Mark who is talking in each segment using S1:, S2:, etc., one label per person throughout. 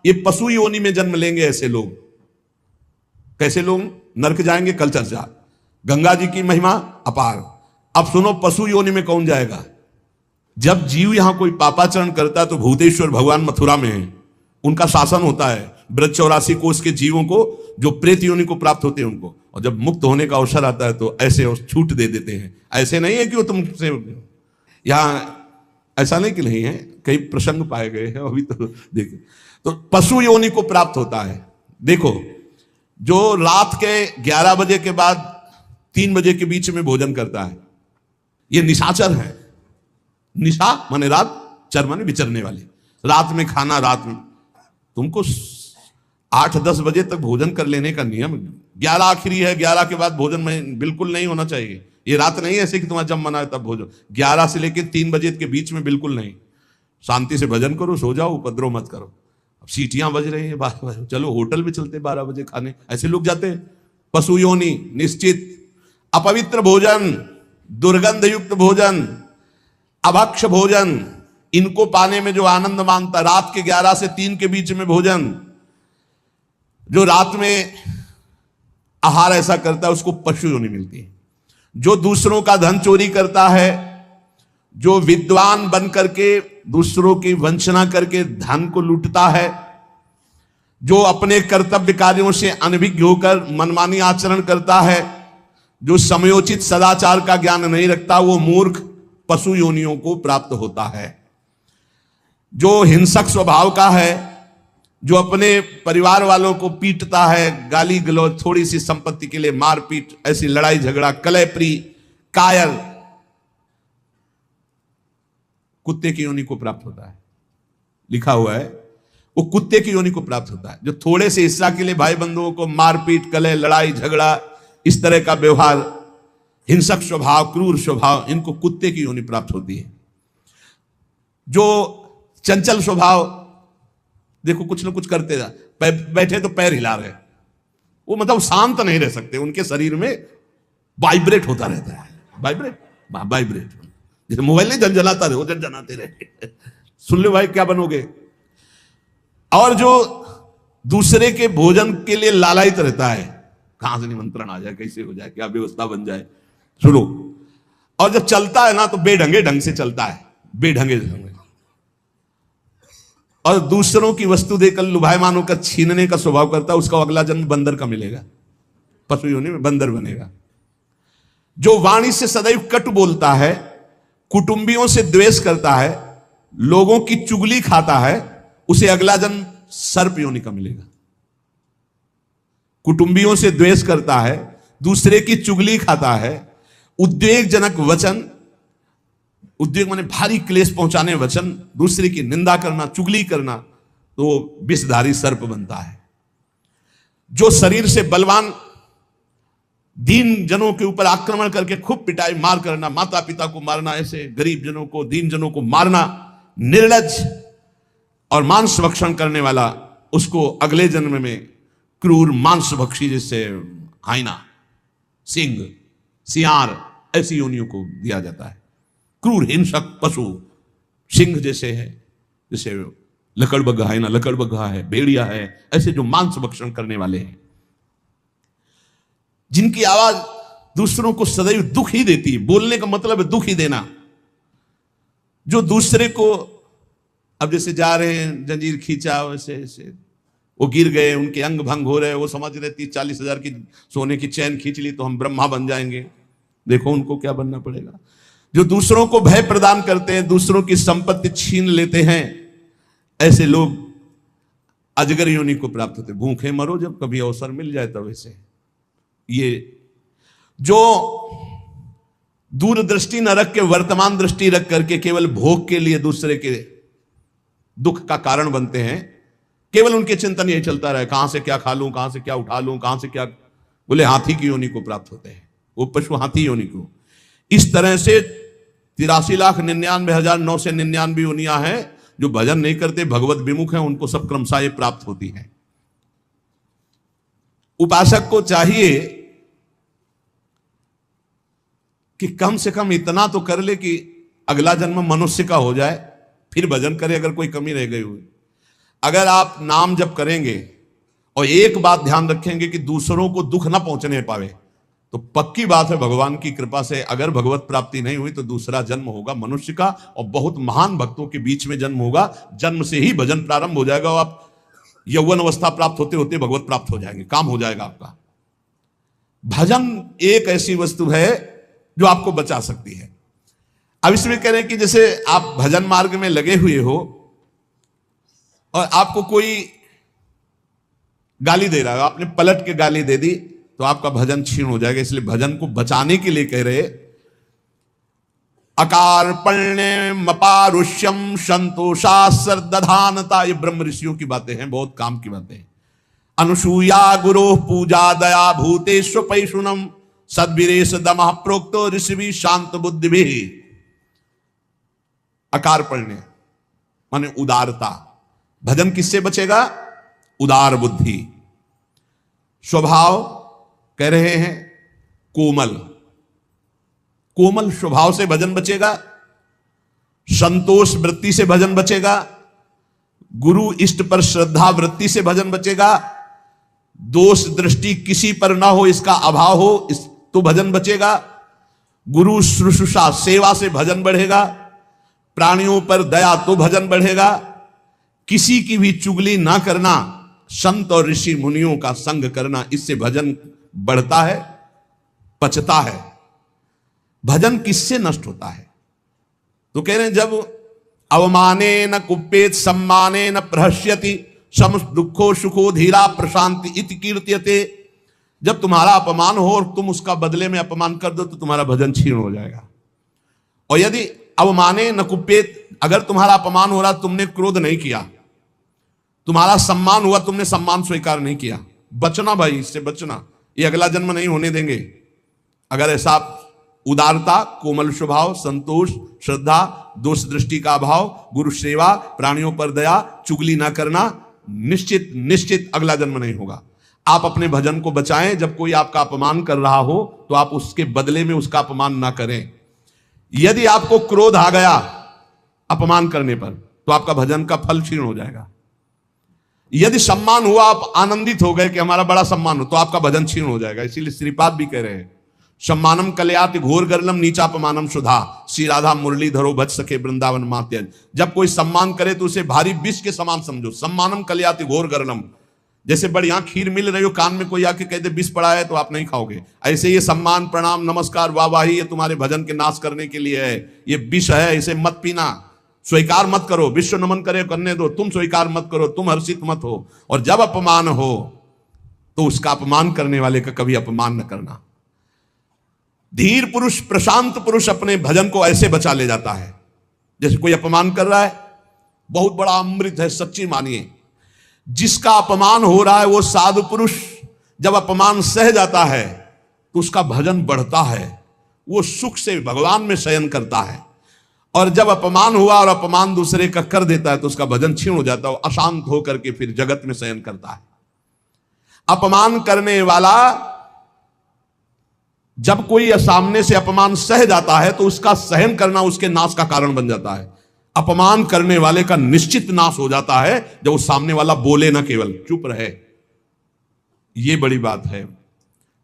S1: ये पशु योनि में जन्म लेंगे ऐसे लोग। कैसे लोग? नरक जाएंगे, कल चर्चा। गंगा जी की महिमा अपार। अब सुनो, पशु योनि में कौन जाएगा? जब जीव यहां कोई पापाचरण करता है तो भूतेश्वर भगवान मथुरा में है, उनका शासन होता है। ब्रज 84 कोष के जीवों को जो प्रेत योनि को प्राप्त होते हैं उनको, और जब मुक्त होने का अवसर आता है तो ऐसे छूट दे देते हैं। ऐसे नहीं है कि वो तुमसे, यहां ऐसा नहीं कि नहीं है, कई प्रसंग पाए गए हैं अभी तो देखिए। तो पशु योनि को प्राप्त होता है। देखो, जो रात के 11 बजे के बाद 3 बजे के बीच में भोजन करता है, ये निशाचर है। निशा माने रात, चर माने विचरने वाले। रात में खाना, रात में तुमको 8-10 बजे तक भोजन कर लेने का नियम। 11 आखिरी है, 11 के बाद भोजन में बिल्कुल नहीं होना चाहिए। ये रात नहीं है ऐसे कि तुम्हारा जब मना है तब भोजन। 11 से लेकर 3 बजे के बीच में बिल्कुल नहीं। शांति से भजन करो, सो जाओ, उपद्रव मत करो। अब सीटियां बज रही हैं 12 बजे, चलो होटल में चलते 12 बजे खाने, ऐसे लोग जाते हैं। पशु योनि निश्चित। अपवित्र भोजन, दुर्गंध युक्त भोजन, अभक्ष भोजन, इनको पाने में जो आनंद मानता, रात के 11 से 3 के बीच में भोजन, जो रात में आहार ऐसा करता है उसको पशु योनि मिलती है। जो दूसरों का धन चोरी करता है, जो विद्वान बन करके दूसरों की वंचना करके धन को लूटता है, जो अपने कर्तव्य कार्यों से अनभिज्ञ होकर मनमानी आचरण करता है, जो समयोचित सदाचार का ज्ञान नहीं रखता, वो मूर्ख पशु योनियों को प्राप्त होता है। जो हिंसक स्वभाव का है, जो अपने परिवार वालों को पीटता है, गाली गलौज, थोड़ी सी संपत्ति के लिए मारपीट, ऐसी लड़ाई झगड़ा, कलहप्रिय, कायर, कुत्ते की योनि को प्राप्त होता है। लिखा हुआ है वो कुत्ते की योनि को प्राप्त होता है। जो थोड़े से हिस्सा के लिए भाई बंधुओं को मारपीट, कलह, लड़ाई झगड़ा, इस तरह का व्यवहार, हिंसक स्वभाव, क्रूर स्वभाव, इनको कुत्ते की योनि प्राप्त होती है। जो चंचल स्वभाव, देखो कुछ ना कुछ करते जा, बैठे तो पैर हिला रहे, वो मतलब शांत नहीं रह सकते, उनके शरीर में वाइब्रेट होता रहता है। वाइब्रेट जैसे मोबाइल नहीं झंझनाता रहे, वो झंझनाते रहे। सुन लो भाई क्या बनोगे। और जो दूसरे के भोजन के लिए लालायित रहता है, कहां से निमंत्रण आ जाए, कैसे हो जाए, क्या व्यवस्था बन जाए, सुनो। और जब चलता है ना तो बेढंगे ढंग से चलता है, बेढंगे ढंग। और दूसरों की वस्तु देकर लुभायमान होकर छीनने का स्वभाव करता है, उसका अगला जन्म बंदर का मिलेगा, पशु योनि में बंदर बनेगा। जो वाणी से सदैव कटु बोलता है, कुटुंबियों से द्वेष करता है, लोगों की चुगली खाता है, उसे अगला जन्म सर्प योनि का मिलेगा। कुटुंबियों से द्वेष करता है, दूसरे की चुगली खाता है, उद्वेगजनक वचन, उद्वेग माने भारी क्लेश पहुंचाने वचन, दूसरे की निंदा करना, चुगली करना, तो विषधारी सर्प बनता है। जो शरीर से बलवान दीन जनों के ऊपर आक्रमण करके खूब पिटाई मार करना, माता पिता को मारना, ऐसे गरीब जनों को, दीन जनों को मारना, निर्लज्ज और मांस भक्षण करने वाला, उसको अगले जन्म में क्रूर मांस भक्षी, जैसे हाइना, सिंह, सियार, ऐसी योनियों को दिया जाता है। क्रूर हिंसक पशु सिंह जैसे है, जैसे लकड़बग्घा है ना, लकड़बग्घा है, भेड़िया है, ऐसे जो मांस भक्षण करने वाले हैं, जिनकी आवाज दूसरों को सदैव दुख ही देती है। बोलने का मतलब है दुख ही देना। जो दूसरे को, अब जैसे जा रहे हैं, जंजीर खींचा, वैसे ऐसे वो गिर गए, उनके अंग भंग हो रहे, वो समझ रहे 30-40 हजार की सोने की चैन खींच ली तो हम ब्रह्मा बन जाएंगे। देखो उनको क्या बनना पड़ेगा। जो दूसरों को भय प्रदान करते हैं, दूसरों की संपत्ति छीन लेते हैं, ऐसे लोग अजगर योनि को प्राप्त होते। भूखे मरो जब कभी अवसर मिल जाए तब। ऐसे ये जो दूरदृष्टि न रख के वर्तमान दृष्टि रख करके केवल भोग के लिए दूसरे के दुख का कारण बनते हैं, केवल उनके चिंतन यही चलता रहे, कहां से क्या खा लूं, कहां से क्या उठा लूं, कहां से क्या, बोले हाथी की योनि को प्राप्त होते हैं, वो पशु हाथी योनि को। इस तरह से 83,99,999 योनियां हैं। जो भजन नहीं करते, भगवत विमुख हैं, उनको सब क्रमशः ये प्राप्त होती हैं। उपासक को चाहिए कि कम से कम इतना तो कर ले कि अगला जन्म मनुष्य का हो जाए, फिर भजन करे अगर कोई कमी रह गई हुई। अगर आप नाम जप करेंगे और एक बात ध्यान रखेंगे कि दूसरों को दुख ना पहुंचने पावे, तो पक्की बात है भगवान की कृपा से अगर भगवत प्राप्ति नहीं हुई तो दूसरा जन्म होगा मनुष्य का, और बहुत महान भक्तों के बीच में जन्म होगा। जन्म से ही भजन प्रारंभ हो जाएगा और आप यौवन अवस्था प्राप्त होते होते भगवत प्राप्त हो जाएंगे, काम हो जाएगा आपका। भजन एक ऐसी वस्तु है जो आपको बचा सकती है। अब इसमें कह रहे हैं कि जैसे आप भजन मार्ग में लगे हुए हो और आपको कोई गाली दे रहा है, आपने पलट के गाली दे दी तो आपका भजन क्षीण हो जाएगा। इसलिए भजन को बचाने के लिए कह रहे अकार्पण्यमपारुष्यम संतोषा सर्दधानता, ये ब्रह्म ऋषियों की बातें हैं, बहुत काम की बातें हैं। अनुसूया गुरो पूजा दया भूतेश्व पैशुनम सद्वीरेश दमः प्रोक्तो ऋषि शांत बुद्धि भी। अकार्पण्य माने उदारता। भजन किससे बचेगा? उदार बुद्धि। स्वभाव कह रहे हैं कोमल, कोमल स्वभाव से भजन बचेगा। संतोष वृत्ति से भजन बचेगा। गुरु इष्ट पर श्रद्धा वृत्ति से भजन बचेगा। दोष दृष्टि किसी पर ना हो, इसका अभाव हो तो भजन बचेगा। गुरु शुश्रूषा सेवा से भजन बढ़ेगा। प्राणियों पर दया तो भजन बढ़ेगा। किसी की भी चुगली ना करना, संत और ऋषि मुनियों का संग करना, इससे भजन बढ़ता है, पचता है। भजन किससे नष्ट होता है? तो कह रहे हैं जब अवमाने न कुप्येत सम्माने न प्रहस्यति सम दुखो सुखो धीरा प्रशांति इति कीर्त्यते। जब तुम्हारा अपमान हो और तुम उसका बदले में अपमान कर दो तो तुम्हारा भजन क्षीण हो जाएगा। और यदि अवमाने न कुप्येत, अगर तुम्हारा अपमान हो रहा, तुमने क्रोध नहीं किया, तुम्हारा सम्मान हुआ, तुमने सम्मान स्वीकार नहीं किया, बचना भाई, इससे बचना, ये अगला जन्म नहीं होने देंगे। अगर ऐसा उदारता, कोमल स्वभाव, संतोष, श्रद्धा, दोष दृष्टि का अभाव, गुरु सेवा, प्राणियों पर दया, चुगली ना करना, निश्चित निश्चित अगला जन्म नहीं होगा। आप अपने भजन को बचाएं। जब कोई आपका अपमान कर रहा हो तो आप उसके बदले में उसका अपमान ना करें। यदि आपको क्रोध आ गया अपमान करने पर तो आपका भजन का फल क्षीण हो जाएगा। यदि सम्मान हुआ, आप आनंदित हो गए कि हमारा बड़ा सम्मान हो, तो आपका भजन क्षीण हो जाएगा। इसीलिए श्रीपाद भी कह रहे हैं सम्मानम कल्याति घोर गर्लम नीचापमानम सुधा, श्री राधा मुरली धरो भज सके वृंदावन मात्यज। जब कोई सम्मान करे तो उसे भारी विष के समान समझो। सम्मानम कल्याति घोर गर्लम, जैसे बढ़िया खीर मिल रही हो, कान में कोई आके कहते विष पड़ा है तो आप नहीं खाओगे, ऐसे ये सम्मान प्रणाम नमस्कार वाहवाही ये तुम्हारे भजन के नाश करने के लिए है, ये विष है, इसे मत पीना, स्वीकार मत करो। विश्व नमन करे करने दो, तुम स्वीकार मत करो, तुम हर्षित मत हो। और जब अपमान हो तो उसका अपमान करने वाले का कभी अपमान न करना। धीर पुरुष, प्रशांत पुरुष अपने भजन को ऐसे बचा ले जाता है। जैसे कोई अपमान कर रहा है, बहुत बड़ा अमृत है, सच्ची मानिए। जिसका अपमान हो रहा है वो साधु पुरुष जब अपमान सह जाता है तो उसका भजन बढ़ता है, वो सुख से भगवान में शयन करता है। और जब अपमान हुआ और अपमान दूसरे का कर देता है तो उसका भजन क्षीण हो जाता है, वो अशांत होकर के फिर जगत में शयन करता है। अपमान करने वाला जब कोई सामने से अपमान सह जाता है तो उसका सहन करना उसके नाश का कारण बन जाता है। अपमान करने वाले का निश्चित नाश हो जाता है जब वो सामने वाला बोले ना, केवल चुप रहे। ये बड़ी बात है,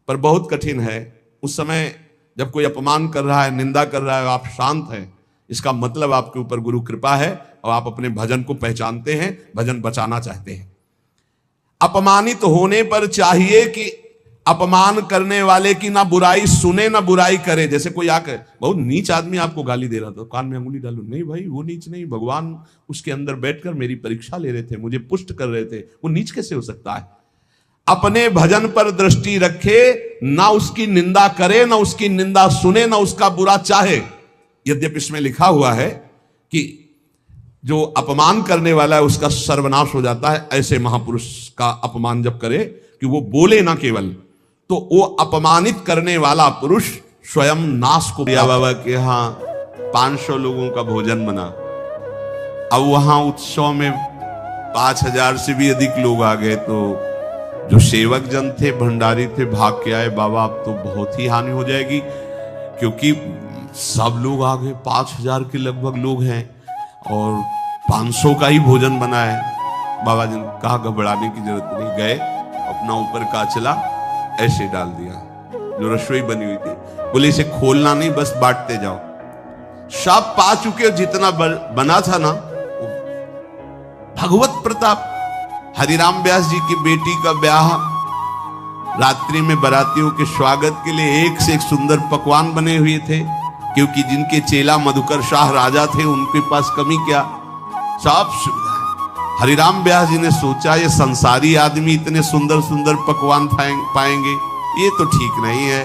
S1: पर बहुत कठिन है। उस समय जब कोई अपमान कर रहा है, निंदा कर रहा है, आप शांत हैं, इसका मतलब आपके ऊपर गुरु कृपा है और आप अपने भजन को पहचानते हैं, भजन बचाना चाहते हैं। अपमानित होने पर चाहिए कि अपमान करने वाले की ना बुराई सुने ना बुराई करे। जैसे कोई आकर बहुत नीच आदमी आपको गाली दे रहा था, कान में अंगुली डालो, नहीं भाई वो नीच नहीं, भगवान उसके अंदर बैठकर मेरी परीक्षा ले रहे थे, मुझे पुष्ट कर रहे थे, वो नीच कैसे हो सकता है? अपने भजन पर दृष्टि रखे, ना उसकी निंदा करे, ना उसकी निंदा सुने, ना उसका बुरा चाहे। यद्यपि इसमें लिखा हुआ है कि जो अपमान करने वाला है उसका सर्वनाश हो जाता है। ऐसे महापुरुष का अपमान जब करे कि वो बोले ना केवल, तो वो अपमानित करने वाला पुरुष स्वयं नाश को दिया। बाबा के यहाँ 500 लोगों का भोजन बना, अब वहां उत्सव में 5000 से भी अधिक लोग आ गए, तो जो सेवक जन थे, भंडारी थे, भाग के आए, बाबा अब तो बहुत ही हानि हो जाएगी, क्योंकि सब लोग आ गए, 5000 के लगभग लोग हैं और 500 का ही भोजन बना है। बाबा जी ने कहा घबराने की जरूरत नहीं। गए, अपना ऊपर का चला ऐसे डाल दिया जो रसोई बनी हुई थी। बोले इसे खोलना नहीं, बस बांटते जाओ। सब पा चुके, जितना बना था ना। भगवत प्रताप। हरिराम व्यास जी की बेटी का ब्याह, रात्रि में बारातियों के स्वागत के लिए एक से एक सुंदर पकवान बने हुए थे, क्योंकि जिनके चेला मधुकर शाह राजा थे उनके पास कमी क्या, सब सुविधा। हरिराम व्यास जी ने सोचा ये संसारी आदमी इतने सुंदर सुंदर पकवान पाएंगे, ये तो ठीक नहीं है।